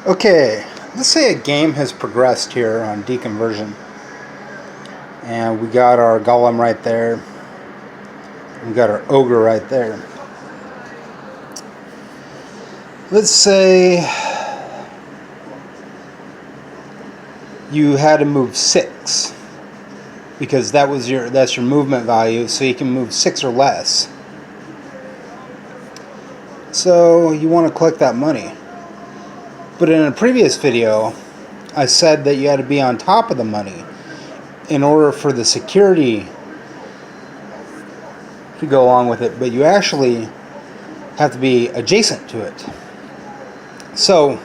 Okay, let's say a game has progressed here on Deconversion. And we got our golem right there. We got our ogre right there. Let's say you had to move 6 because that's your movement value, so you can move 6 or less. So you want to collect that money. But in a previous video, I said that you had to be on top of the money in order for the security to go along with it, but you actually have to be adjacent to it. So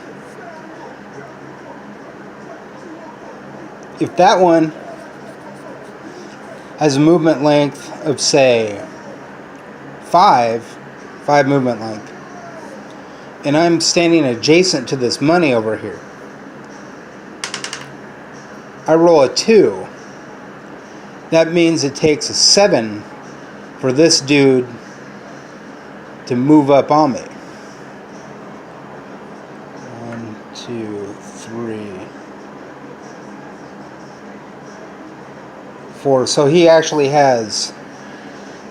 if that one has a movement length of, say, 5 movement length, and I'm standing adjacent to this money over here, I roll a 2. That means it takes a 7 for this dude to move up on me. 1, 2, 3, 4. So he actually has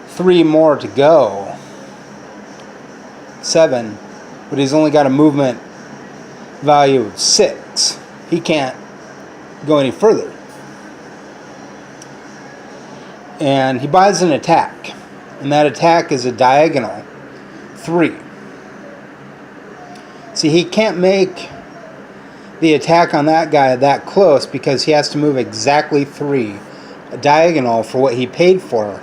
3 more to go. 7. But he's only got a movement value of 6. He can't go any further. And he buys an attack. And that attack is a diagonal 3. See, he can't make the attack on that guy that close because he has to move exactly 3, a diagonal, for what he paid for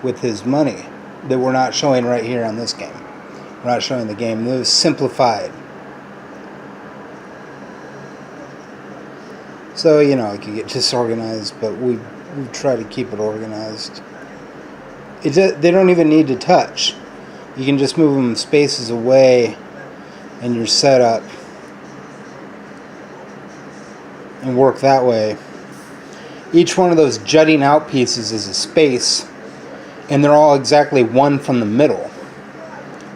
with his money that we're not showing right here on this game. We're not showing the game. It was simplified. So, you know, it could get disorganized, but we try to keep it organized. They don't even need to touch. You can just move them spaces away and you're set up and work that way. Each one of those jutting out pieces is a space, and they're all exactly 1 from the middle.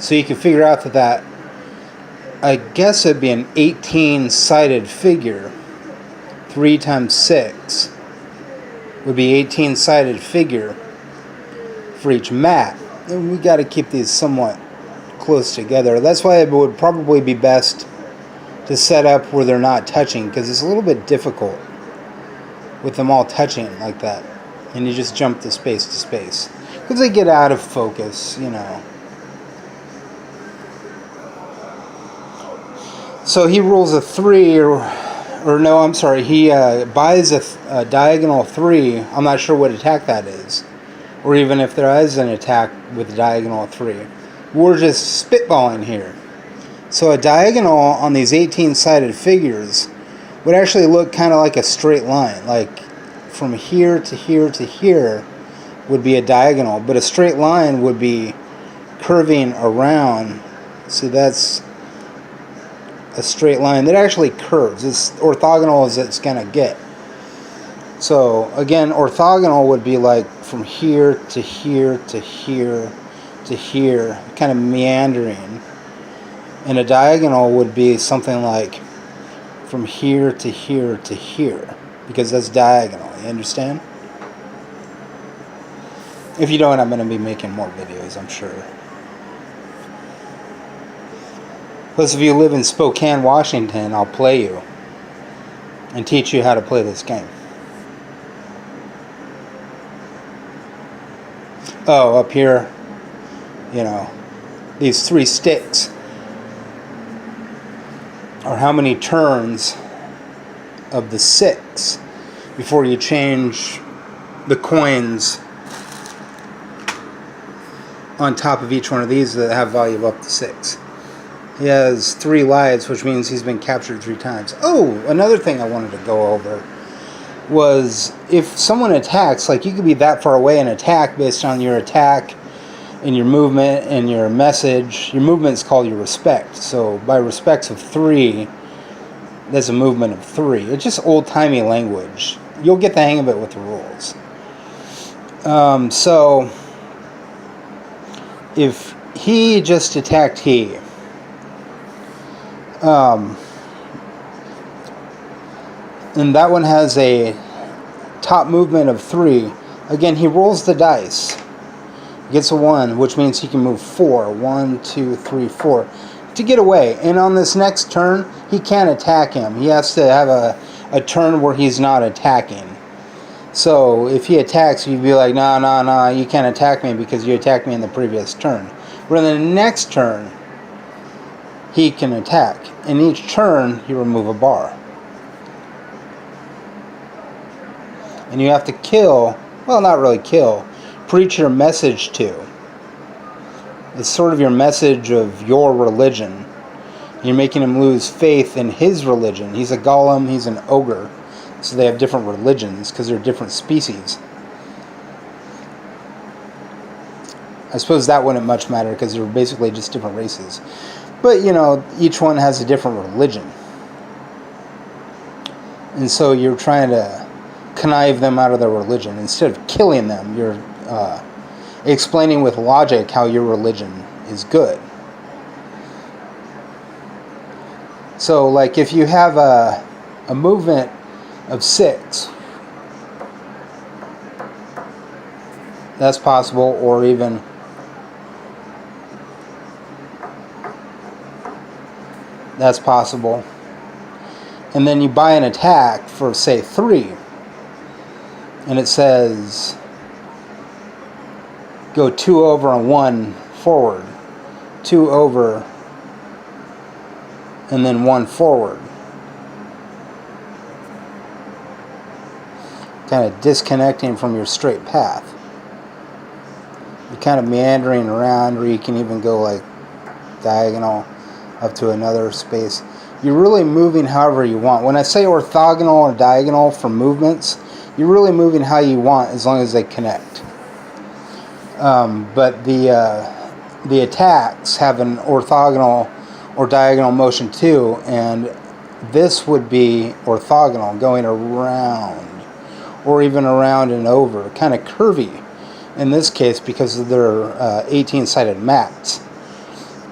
So you can figure out that I guess it'd be an 18-sided figure. 3 times 6 would be 18-sided figure for each mat. And we got to keep these somewhat close together. That's why it would probably be best to set up where they're not touching, because it's a little bit difficult with them all touching like that. And you just jump to space because they get out of focus, you know. So he rolls a 3, or no, I'm sorry, he buys a diagonal 3. I'm not sure what attack that is, or even if there is an attack with a diagonal 3. We're just spitballing here. So a diagonal on these 18-sided figures would actually look kind of like a straight line, like from here to here to here would be a diagonal, but a straight line would be curving around. See, that's a straight line that actually curves. It's orthogonal as it's going to get. So again, orthogonal would be like from here to here to here to here, kind of meandering. And a diagonal would be something like from here to here to here, because that's diagonal. You understand? If you don't, I'm going to be making more videos, I'm sure. Plus, if you live in Spokane, Washington, I'll play you and teach you how to play this game. Oh, up here, you know, these 3 sticks are how many turns of the 6 before you change the coins on top of each one of these that have value of up to 6. He has 3 lives, which means he's been captured 3 times. Oh, another thing I wanted to go over was if someone attacks, like you could be that far away and attack based on your attack and your movement and your message. Your movement is called your respect. So by respects of 3, there's a movement of 3. It's just old-timey language. You'll get the hang of it with the rules. So if he just attacked he, And that one has a top movement of 3. Again, he rolls the dice. Gets a 1, which means he can move 4. 1, 2, 3, 4. To get away. And on this next turn, he can't attack him. He has to have a turn where he's not attacking. So if he attacks, you'd be like, no, you can't attack me because you attacked me in the previous turn. But in the next turn, he can attack. In each turn, you remove a bar. And you have to kill, well, not really kill, preach your message to. It's sort of your message of your religion. You're making him lose faith in his religion. He's a golem, he's an ogre. So they have different religions because they're different species. I suppose that wouldn't much matter because they're basically just different races. But, you know, each one has a different religion. And so you're trying to connive them out of their religion. Instead of killing them, you're explaining with logic how your religion is good. So, like, if you have a movement of 6, that's possible, or even that's possible. And then you buy an attack for, say, 3, and it says go 2 over and 1 forward, 2 over and then 1 forward. Kind of disconnecting from your straight path. You're kind of meandering around, or you can even go like diagonal up to another space. You're really moving however you want. When I say orthogonal or diagonal for movements, you're really moving how you want as long as they connect. But the attacks have an orthogonal or diagonal motion too, and this would be orthogonal, going around, or even around and over, kind of curvy in this case because of their 18-sided mats.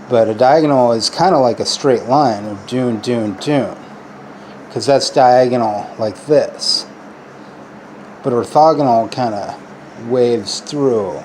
But a diagonal is kind of like a straight line of dune, dune, dune, because that's diagonal like this. But orthogonal kind of waves through.